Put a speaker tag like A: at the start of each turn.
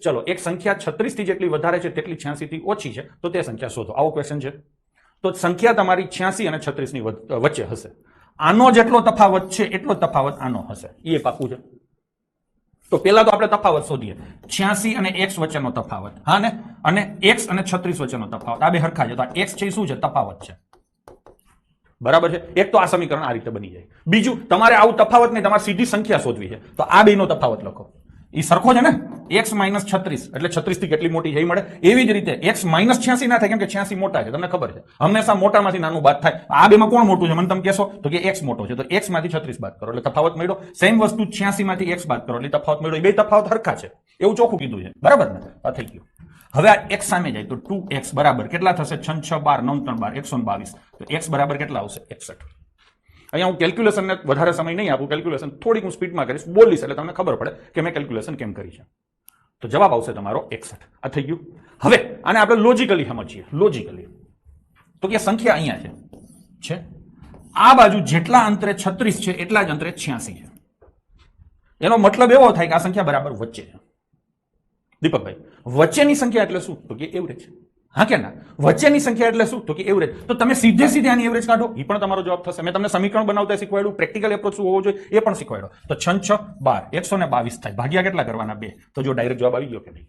A: ચલો એક સંખ્યા 36 થી જેટલી વધારે છે તેટલી 86 થી ઓછી છે તો તે સંખ્યા શોધો. આવો ક્વેશ્ચન છે. તો સંખ્યા તમારી 86 અને 36 ની વચ્ચે હશે. આનો જેટલો તફાવત છે એટલો તફાવત આનો હશે. એ પાકું છે. તો પહેલા તો આપણે તફાવત શોધીએ. 86 અને x વચ્ચેનો તફાવત. હા ને? અને x અને 36 વચ્ચેનો તફાવત. આ બે હરખા છે. તો આ x છે શું છે? તફાવત છે. બરાબર છે. એક તો આ સમીકરણ આ રીતે બની જાય. બીજું તમારે આવું તફાવત નહીં, તમારે સીધી સંખ્યા શોધવી છે. તો આ બેનો તફાવત લખો. એ સરખો છે ને? x - 36 એટલે 36 થી કેટલી મોટી છે એ મળે. એવી જ રીતે x - 86 ના થાય, કેમ કે 86 મોટા છે. તમને ખબર છે હંમેશા મોટામાંથી નાનું બાદ થાય. આ બેમાં કોણ મોટું છે મને તમે કહેશો? તો કે x મોટો છે. તો x માંથી 36 બાદ કરો એટલે તફાવત મળ્યો. સેમ વસ્તુ 86 માંથી x બાદ કરો એટલે તફાવત મળ્યો. એ બે તફાવત હરખા છે એવું ચોખ્ખું કીધું છે. બરાબર ને? આ થઈ ગયું. હવે આ x સામે જાય તો 2x બરાબર કેટલા થશે? 6 6 12 9 3 12 122. તો x બરાબર કેટલા આવશે? 61. અહીંયા હું કેલ્ક્યુલેશનને વધારે સમય નહીં આપું. કેલ્ક્યુલેશન થોડીક હું સ્પીડમાં કરીશ, બોલીશ એટલે તમને ખબર પડે કે મેં કેલ્ક્યુલેશન કેમ કરી છે. તો જવાબ આવશે તમારો 61. આ થઈ ગયું. હવે આને આપણે લોજિકલી સમજીએ. લોજિકલી તો કે સંખ્યા અહીંયા છે આ બાજુ જેટલા અંતરે 36 છે એટલા જ અંતરે 86 છે. એનો મતલબ એવો થાય કે આ સંખ્યા બરાબર વચ્ચે છે. દીપકભાઈ વચ્ચેની સંખ્યા એટલે શું? તો કે એવરેજ. હા કે ના? વચ્ચેની સંખ્યા એટલે શું? તો કે એવરેજ. તો તમે સીધે સીધે આની એવરેજ કાઢો, એ પણ તમારો જવાબ થશે. મેં તમને સમીકરણ બનાવતા શીખવાડ્યું, પ્રેક્ટિકલ એપ્રોચ શું હોવો જોઈએ એ પણ શીખવાડ્યો. તો 6 6 12 122 થાય. ભાગ્યા કેટલા કરવાના? 2. તો જો ડાયરેક્ટ જવાબ આવી ગયો કે નહીં?